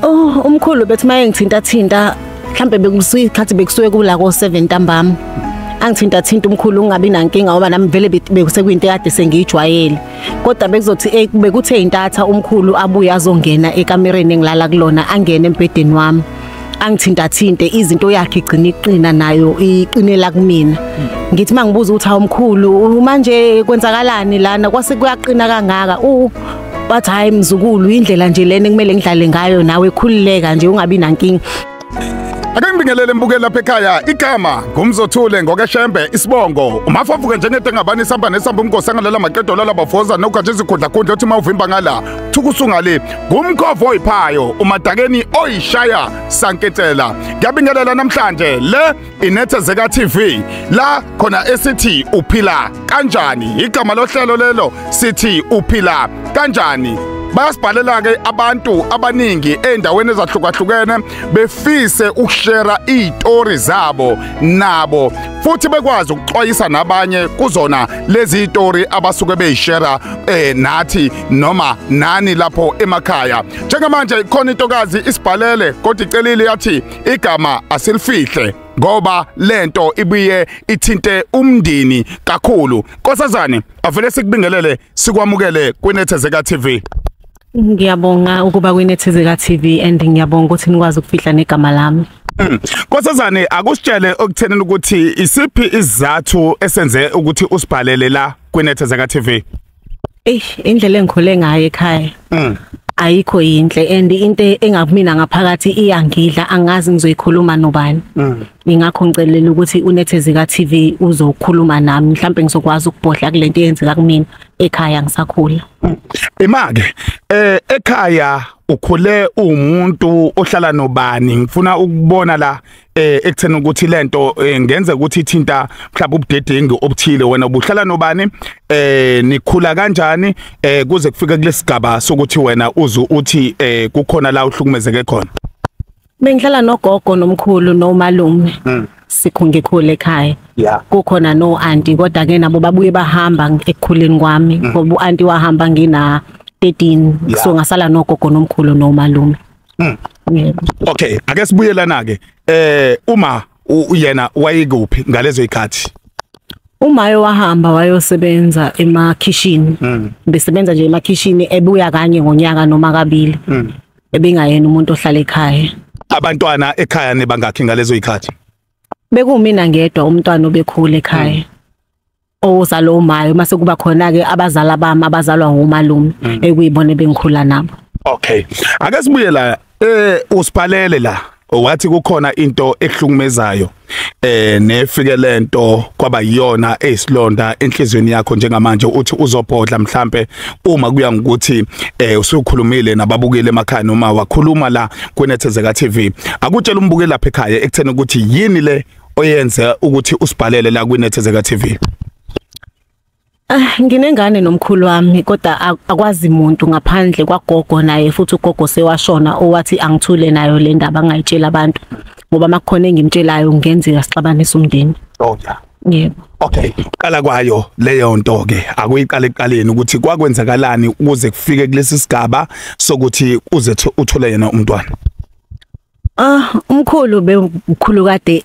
Oh, umkhulu bethi maye ngithinta mhlambe bekusikhathi bekusuke kula ko 7 ntambama. Angithinta umkhulu ungabi nankinga ngoba nami vele bekusekuinto ekade sengijwayele. Kodwa bekuzothi bekuthe intatha umkhulu abuye azongena ekamereni engilala kulona angene embedeni wami. Angithinta izinto yakhe igcina iqina nayo iqinela kumina. Ngithi mangibuza ukuthi awumkhulu manje kwenzakalani lana kwase kuyaqina kangaka. Bathi hayi mzukulu indlela nje lena kumele ngidlale ngayo nawe khulileka nje ungabi nankinga. Ake ngibingelele mbukeli lapha ekhaya igama ngumzothule ngokeshembe isibongo umafavuke njengento engabani isamba nesamba umngosi angalela maqedo lala bafoza nokugatsha izikhundla khundla uthi mawuvimba ngala thukusunga le ngumkhovo oyiphayo umadakeni oyishaya sanketela. Ngiyabingelela namhlanje le iNethezeka TV la khona esithi uphila kanjani igama lohlelo lelo sithi uphila kanjani. Bayasibhalela ke abantu abaningi endaweni ezahlukahlukene befise ukushare izitori zabo nabo futhi bekwazi ukuxwayisa nabanye kuzona lezi zitori abasuke beyishare nathi noma nani lapho emakhaya. Njengamanje khona intokazi isibhalele kodwa icelile yathi igama asilifihle ngoba lento ibuye ithinte umndeni kakhulu. Nkosazane avele sikubingelele sikwamukele kwiNethezeka TV. Ngiyabonga ukuba kwiNethezeka TV and ngiyabonga ukuthi nikwazi ukufihla negama lami. Nkosazane akusitshele okuthenini ukuthi isiphi isizathu esenze ukuthi usibhalele la kwiNethezeka TV? Indlela engikhule ngayo ekhaya. Ayikho yinhle and into engakubina ngaphakathi iyangidla angazi ngizoyikhuluma nobani. Ingakho ngicelela ukuthi uNethezeka TV uzokhuluma nami mhlawumbe ngizokwazi ukubhodla kulento eyenzeka kumina ekhaya ngisakhula. Imake ekhaya ukhule umuntu ohlala nobani ngifuna ukubona la ekuthena ukuthi lento ngenze ukuthi ithinta mhlawumbe ubudedengu obuthile wena ubuhlala nobani nikhula kanjani kuze kufike kulesigaba sokuthi wena uthi kukhona la uhlukumezeke khona. Bengihlala nogogo nomkhulu nomalume. Sikhungekhule ekhaya. Kukhona no auntie kodwa ke nabo babuye bahamba ekukhuleni kwami ngoba uauntie wahamba ngina 13 so ngasala nogogo nomkhulu nomalume. Okay, ake sibuyelana ke uma yena wayekuphi ngalezo ikhathi? Umayo wahamba wayosebenza emakitchen. Besebenza nje emakitchen ebuya kanye ngonyaka noma kabili. Ebengayena umuntu ohlala ekhaya. Abantwana ekhaya nebangakhi ngalezo ikhathi? Bekumina ngedwa umntwana obekhula ekhaya. Ozala umayo mase kuba khona ke abazala bami abazalwa ngomalume ekuyibone bengikhula nabo. Okay, ake sibuye la usiphalele la wathi kukhona into ehlukumezayo nefike lento kwaba yiyona eyisilonda enhlizweni yakho njengamanje uthi uzobhodla mhlambe uma kuya ngokuthi usukhulumile nababukeli emakhaya noma wakhuluma la kwiNethezeka TV akutshela umbukeli lapha ekhaya ekuthena ukuthi yini le oyenze ukuthi usibhalele la kwiNethezeka TV? Nginengane nomkhulu wami kodwa akwazi umuntu ngaphandle kwagogo naye futhi ugogo sewashona owathi angithule nayo le ndaba angayitshela abantu ngoba makukhona engimtshelayo ngenzeka sixabanisa umndeni. Yebo. Okay, qala kwayo leyo nto ke akuyiqala eqaleni ukuthi kwakwenzakalani ukuze kufike kulesi sigaba sokuthi uze uthole yena umntwana. Umkhulu bekhulu kade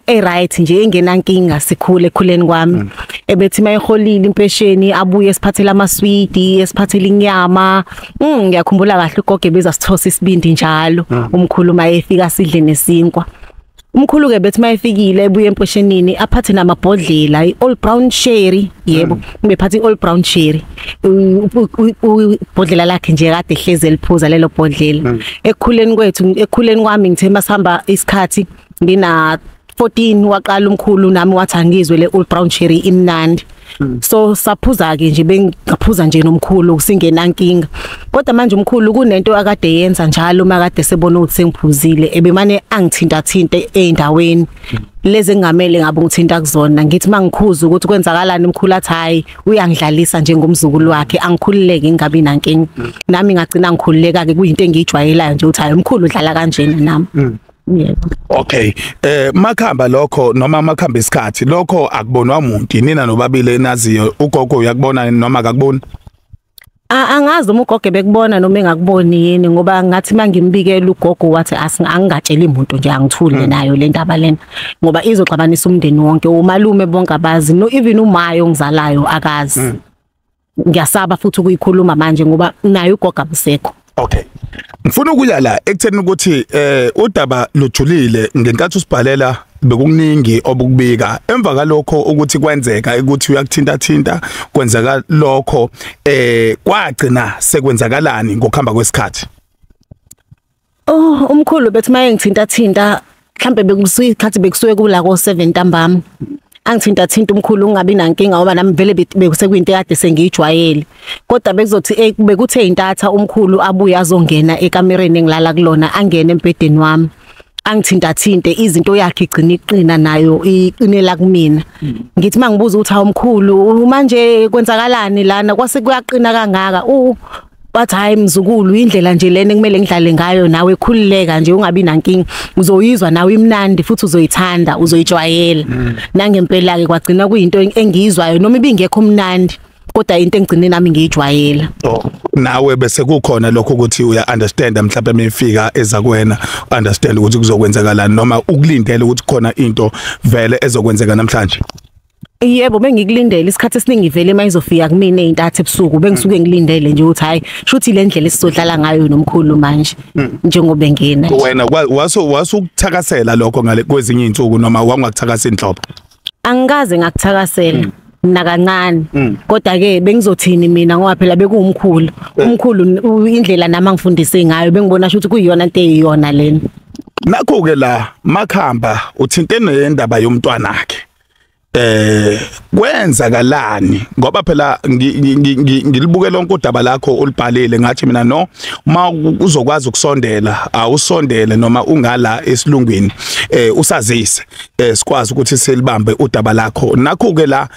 right nje engenankinga sikhule ekhuleni kwami. Ebethi mayiholile impesheni abuye esiphathela amaswidi esiphathela inyama. Ngiyakhumbula kahle ugogo beza sithosa isibindi njalo. Umkhulu mayefika sidle nesinkwa. Umkhulu ke bethi mayefikile ebuye empeshenini aphathe namabhodlela i-all brown sherry yebo ngibephathe i-all brown sherry ubhodlela lakhe nje kade ehleze eliphuza lelo bhodlela ekukhuleni kwami ngithe masihamba isikhathi ngina 14 waqala umkhulu nami wathi angizwe le all brown sherry imnandi. So saphuza ke nje bengaphuza nje nomkhulu singenankinga kodwa manje umkhulu kunento akade yenza njalo makade sebona ukuthi sengiphuzile ebemane angithinta eindaweni lezi engamele ngabe ngithinta kuzona ngithi mangikhuza ukuthi kwenzakalani umkhulu athi hayi uyangidlalisa njengomzukulu wakhe angikhululeke ngingabi nankinga nami ngagcina ngikhululeka ke kuyinto engijwayelayo nje uthi hayi umkhulu udlala kanjena nami. Yebo. Okay, makhamba lokho noma makhamba isikhathi lokho akubonwa umuntu nina nobabili enaziyo ugogo uyakubona noma akakuboni? Angazi uma ugogo bekubona noma engakuboni yini ngoba ngathi mangimbikela ugogo wathi angingatshela umuntu nje angithule nayo le ndaba lena ngoba izoxabanisa umndeni wonke umalume bonke abazi no even umayo ongizalayo akazi. Ngiyasaba futhi ukuyikhuluma manje ngoba nayo ugogo abusekho. Okay. Ngifuna ukuya la ekutheni ukuthi udaba lujulile ngenkathi usibhalela bekuningi obukubika emva kalokho ukuthi kwenzeka ukuthi uyakuthinta kwenzeka lokho kwagcina sekwenzakalani ngokuhamba kwesikhathi. Umkhulu bethi maye ngithinta mhlambe bekusikhathi bekusuke kula ko 7 ntambama angithinta umkhulu ungabi nankinga ngoba nami vele bekusekuyinto ekade sengiyijwayele kodwa bekuzothi bekuthe intatha umkhulu abuye azongena ekamereni engilala kulona angene empedeni wami angithinta izinto yakhe igcina iqina nayo iqinela kumina ngithi mangibuza ukuthi hawu umkhulu manje kwenzakalani lana kwase kuyaqina kangaka bathi hayi mzukulu indlela nje lena kumele ngidlale ngayo nawe khulileka nje ungabi nankinga uzoyizwa nawe imnandi futhi uzoyithanda uzoyijwayela nangempela ke kwagcina kuyinto engiyizwayo noma ibingekho mnandi kodwa into engcine nami ngiyijwayela. Nawe bese kukhona lokho ukuthi uya understand mhlawumbe mefika eza kuwena understand ukuthi kuzokwenzakalani noma ukulindele ukuthi khona into vele ezokwenzeka namhlanje. Yebo bengikulindele isikhathi esiningi vele mayizofika kumina eintathe ebusuku bengisuke ngilindele nje ukuthi hayi shuthi le ndlela esizodlala ngayo nomkhulu manje njengoba ngena. Wena wasukuthakasela lokho ngale kwezinye izinsuku noma wangakuthakasa inhlobo? Angikaze ngakuthakasela nakancane kodwa ke bengizothini mina ngoba phela bekuwumkhulu umkhulu indlela nami angifundise ngayo bengibona ukuthi kuyiyona into eyiyona lena. Nakho ke la makhamba uthintene nendaba yomntwana wakhe kwenzakalani ngoba phela ngilibuke lonke udaba lakho olibhalile ngathi mina no uma uzokwazi ukusondela awusondele noma ungala esilungwini usazise sikwazi ukuthi silibambe udaba lakho nakho ke la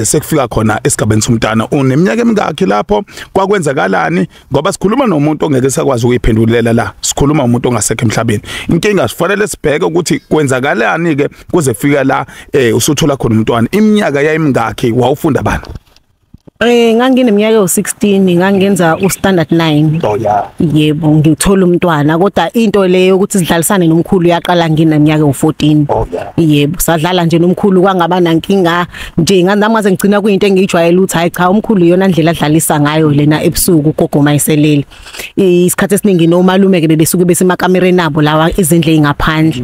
sekufika khona esigabeni somntana uneminyaka emingaki lapho kwakwenzakalani ngoba sikhuluma nomuntu ongeke sakwazi ukuyiphendulela la sikhuluma umuntu ongasekho emhlabeni inkinga sifanele sibheke ukuthi kwenzakalani ke kuze kufika la usuthola khona umntwana iminyaka yayimingaki wawufunda bani? Ngangineminyaka yo16 ngangenza uStandard 9. Oh yeah. Yebo ngithola umntwana kodwa into leyo ukuthi sidlalisane nomkhulu yaqala ngineminyaka yo14. Oh yeah. Yebo sadlala nje nomkhulu kwangaba nankinga nje nganamaze ngicina kuyinto engiyijwayele ukuthi hayi cha umkhulu iyona ndlela adlalisa ngayo lena ebusuku ugogo mayiselele. Isikhathi esiningi nomalume ke bebesuke besemakamereni abo lawa izindle ingaphandle.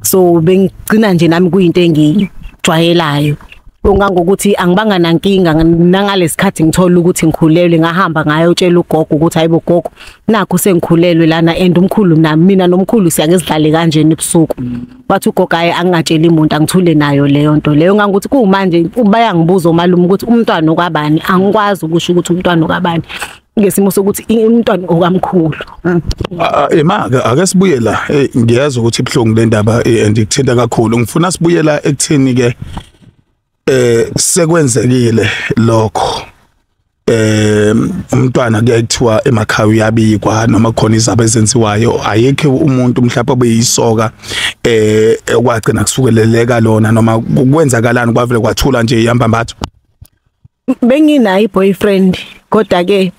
So bengicina nje nami kuyinto engijwayelayo. Ungangokuthi angibanga nankinga nangalesikhathi ngithola ukuthi ngikhulelwe ngahamba ngayo tshela ugogo ukuthi hayibo gogo nakho sengikhulelwe lana umkhulu nami mina nomkhulu siyake sidlale kanjeni ebusuku bathi ugogo hayi angingatsheli umuntu angithule nayo leyo nto leyo ngangokuthi kumanje bayangibuza omalume ukuthi umntwana okabani angikwazi ukusho ukuthi umntwana okabani ngesimo sokuthi umntwana okamkhulu. Ema ake sibuye la ngiyazi ukuthi ibhlungu le ndaba andikuthinta kakhulu ngifuna sibuyela ekutheni ke sekwenzekile lokho umntwana kuyathiwa emakhaya uyabikwa noma khona izaba ezenziwayo ayekho umuntu mhlawumbe obeyisoka kwagcina kusukeleleka lona noma kwenzakalani kwavele kwathula nje ihambambatho. Benginayo iboyfriend kodwa ke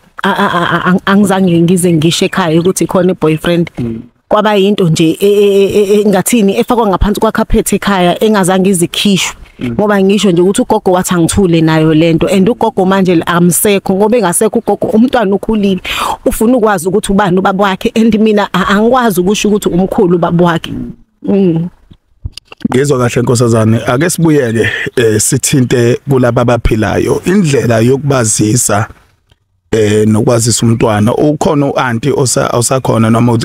angizange ngize ngisho ekhaya ukuthi khona iboyfriend kwaba yinto nje ngathini efakwa ngaphansi kwakhaphethe ekhaya engazange izikhishwe ngoba ngisho nje ukuthi ugogo wathi angithule nayo lento and ugogo manje amsekho ngoba engasekho ugogo umntwana ukhulile ufuna ukwazi ukuthi ubani ubaba wakhe and mina angikwazi ukusho ukuthi umkhulu ubaba wakhe. Ngezwe kahle nkosazane ake sibuyeke sithinte kulabo abaphilayo indlela yokubazisa nokwazisa umntwana ukhona uanti osakhona noma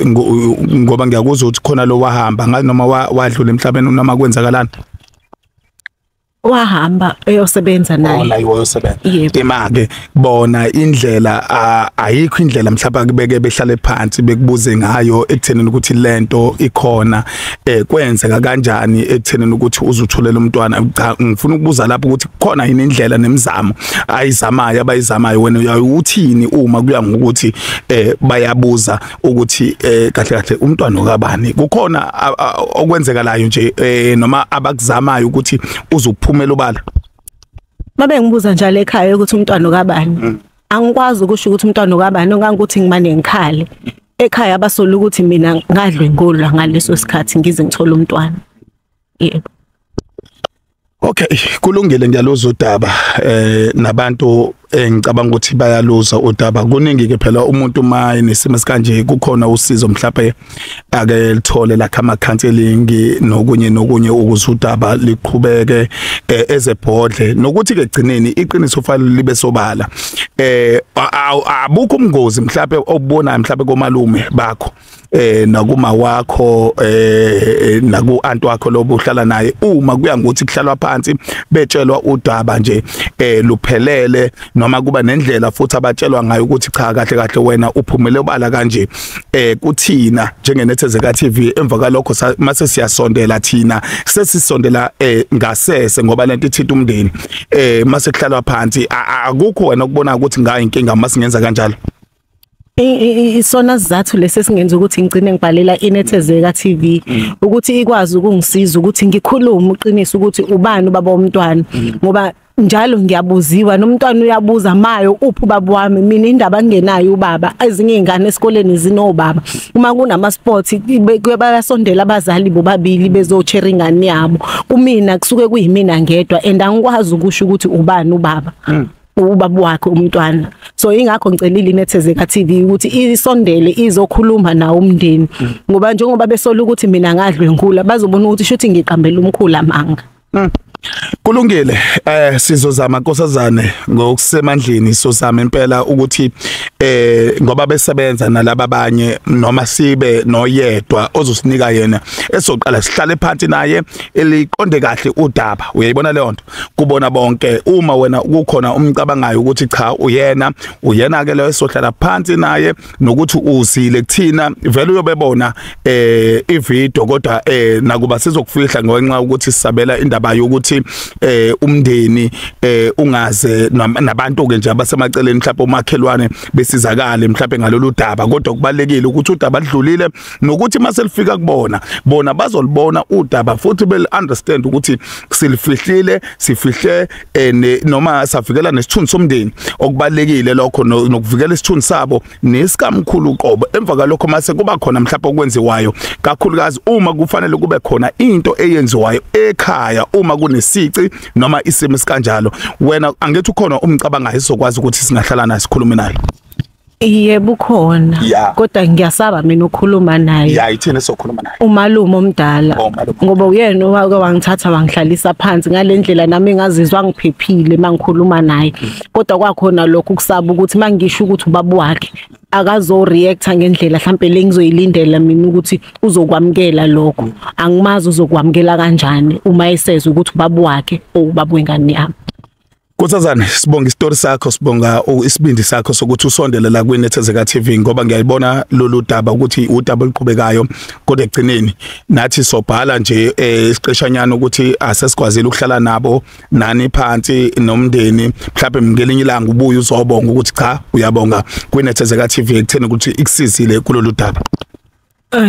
ngoba ngiyakuzwa ukuthi khona lo wahamba ngathi noma wadlula emhlabeni noma kwenzakalana wahamba eyosebenza naye. Ona iwosebenza. Emake bona indlela ayikho indlela mhlawumbe beke behlale phansi bekubuze ngayo ekuthenini ukuthi lento ikhona kwenzeka kanjani ekuthenini ukuthi uzutholela umntwana ngifuna ukubuza lapho ukuthi khona yini indlela nemizamo ayizamayo abayizamayo wena uthini uma kuya ngokuthi bayabuza ukuthi kahle kahle umntwana okabani kukhona okwenzekalayo nje noma abakuzamayo ukuthi uzuphuma ubala. Mabe ngibuza njalo ekhaya ukuthi umntwana okabani angikwazi ukusho ukuthi umntwana okabani ongangukuthi ngimane ngikhale ekhaya abasola ukuthi mina ngadlwengulwa ngaleso sikhathi ngize ngithola umntwana. Yebo. Okay, kulungile ngiyaloza udaba nabantu ngicabanga ukuthi bayaluza udaba. Kuningi ke phela umuntu maye nesimo sikanje kukhona usizo mhlawumbe ake lithole la kama counseling nokunye ukuze udaba liqhubeke ezebhodle nokuthi ke gcineni iqiniso fanele libe sobala. Abukho umngozi mhlawumbe obubonayo mhlawumbe komalume bakho nakuma wakho naku anti wakho lobo uhlala naye uma kuya ngokuthi kuhlalwa phansi betshelwa udaba nje luphelele noma kuba nendlela futhi abatshelwa ngayo ukuthi cha kahle kahle wena uphumele obala kanje kuthina njengenethezeka TV emva kalokho mase siyasondela thina sesisondela ngasese ngoba lento ithinta umndeni mase kuhlalwa phansi akukho wena ukubona ukuthi ngayo inkinga masingenza kanjalo. Isona sizathu lesi singenza ukuthi ngicine ngibhalela iNethezeka TV ukuthi ikwazi ukungisiza ukuthi ngikhulume uqinisa ukuthi ubani ubaba womntwana ngoba njalo ngiyabuziwa nomntwana uyabuza mayo uphi ubaba wami mina indaba ngenayo ubaba ezinye izingane esikoleni zinobaba uma kunama sports bayasondela abazali bobabili bezochera ingane yabo kumina kusuke kuyimina ngedwa and angikwazi ukusho ukuthi ubani ubaba ubaba wakhe umntwana. So ingakho ngicelile iNethezeka TV ukuthi isondele izokhuluma nawo umndeni ngoba njengoba besola ukuthi mina ngadlwengula bazobona ukuthi shuthi ngiqambela umkhulu amanga. Kulungile sizozama nkosazane ngokusemandleni sizozama impela ukuthi ngoba besebenza nalabo abanye noma sibe noyedwa ozosinika yena esoqala sihlale phansi naye eliqonde kahle udaba. Uyayibona leyo nto kubona bonke uma wena kukhona umcabangayo ukuthi cha uyena ke leyo esohlala phansi naye nokuthi uzile kuthina vele uyobebona ivideo kodwa nakuba sizokufihla ngenxa ukuthi sisabela indaba yokuthi umndeni ungaze nabantu ke nje abasemaceleni mhlawumbe umakhelwane besizakale mhlawumbe ngalolu daba kodwa kubalekile ukuthi udaba lidlulile nokuthi mase lifika kubona bona bazolibona udaba futhi bel understand ukuthi silifihlile sifihle noma savikela nesithunzi somndeni okubalekile lokho nokuvikela isithunzi sabo nesikamkhulu uqobo emva kalokho mase kuba khona mhlawumbe okwenziwayo kakhulukazi uma kufanele kube khona into eyenziwayo ekhaya uma kunesici noma isimo sikanjalo wena angithi ukhona umcabangayo sizokwazi ukuthi singahlala naye sikhulume naye. Yebo ukhona kodwa ngiyasaba mina ukukhuluma naye. Ithini sokhuluma naye? Umalume omdala ngoba uyena owake wangithatha wangihlalisa phansi ngalendlela nami ngazizwa ngiphephile mangikhuluma naye kodwa kwakhona lokho kusaba ukuthi mangisho ukuthi ubaba wakhe akazo react ngendlela mhlambe lengizoyilindela mina ukuthi uzokwamkela lokho angimazi uzokwamkela kanjani uma eseza ukuthi ubaba wakhe ubaba wengane yami. Nkosazane sibonga istory sakho sibonga isibindi sakho sokuthi usondele la kwiNethezeka TV ngoba ngiyayibona lolu daba ukuthi udaba oluqhubekayo kodwa egcineni nathi sobhala nje isiqeshanyana ukuthi asesikwazile ukuhlala nabo nani phansi nomndeni mhlawumbe ngelinye ilanga ubuye uzobonga ukuthi cha uyabonga kwiNethezeka TV ekutheni ukuthi ikusizile kulolu daba.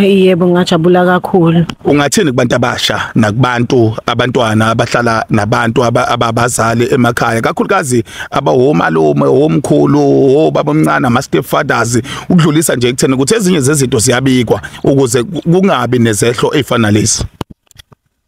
Yebo ngajabula kakhulu. Ungathini kubantu abasha nakubantu abantwana abahlala nabantu ababazali emakhaya kakhulukazi abawomalume omkhulu obaba omncane ama stepfathers ukudlulisa nje ekutheni ukuthi ezinye zezinto ziyabikwa ukuze kungabi nezehlo ezifana lezi?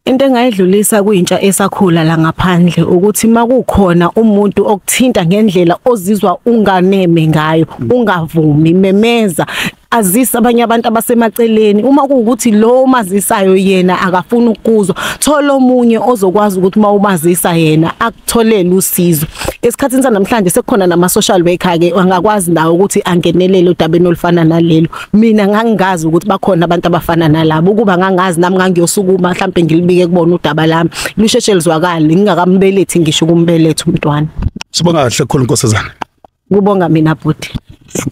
Into engayidlulisa kuyintsha esakhula la ngaphandle ukuthi makukhona umuntu okuthinta ngendlela ozizwa unganeme ngayo ungavumi memeza azisa abanye abantu abasemaceleni uma kuukuthi lo mazisayo yena akafuni ukuzwa thola omunye ozokwazi ukuthi mawumazisa yena akutholele usizo. Esikhathini sanamhlanje sekukhona nama social worker ke angakwazi nawo ukuthi angenelele udabeni olufana nalelo. Mina ngangingazi ukuthi bakhona abantu abafana nalabo ukuba ngangazi nami ngangiyosukuma mhlambe ngilibike kubona udaba lami lusheshe lizwakala ngingakambelethi ngisho kumbeletha umntwana. Sibonga kahle khulu Nkosazana. Kubonga mina bhuti.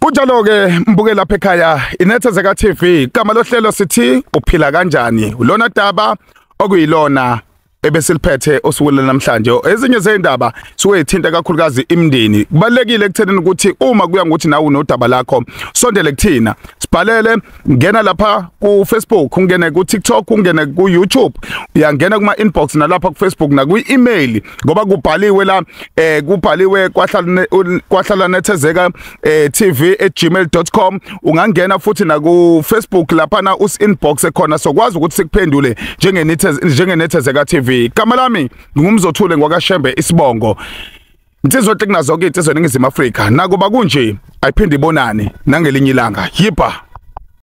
Kunjalo ke mbuke lapha ekhaya iNethezeka TV igama lohlelo sithi uphila kanjani ulona daba okuyilona ebesiliphethe osukwini namhlanje. Ezinye zeindaba suwethinta kakhulukazi imndeni. Kubalekile ekuthenini ukuthi uma kuya ngokuthi nawe unodaba lakho sondele kuthina. Sibhalele, ngena lapha ku Facebook, ungene ku TikTok, ungene ku YouTube, uyangena kuma inbox nalapha ku Facebook na ku email ngoba kubhaliwe la kubhaliwe kwahlala nethezeka tv@gmail.com. Ungangena futhi na ku Facebook lapha na us inbox ekhona sokwazi ukuthi sikuphendule njengenethezeka TV. Igama lami ngumzothule ngwakashembe isibongo. Insizwa ehlekina zonke insizwa eNingizimu Afrika. Nakuba kunje ayiphinde ibonane nangelinye ilanga. Yipa.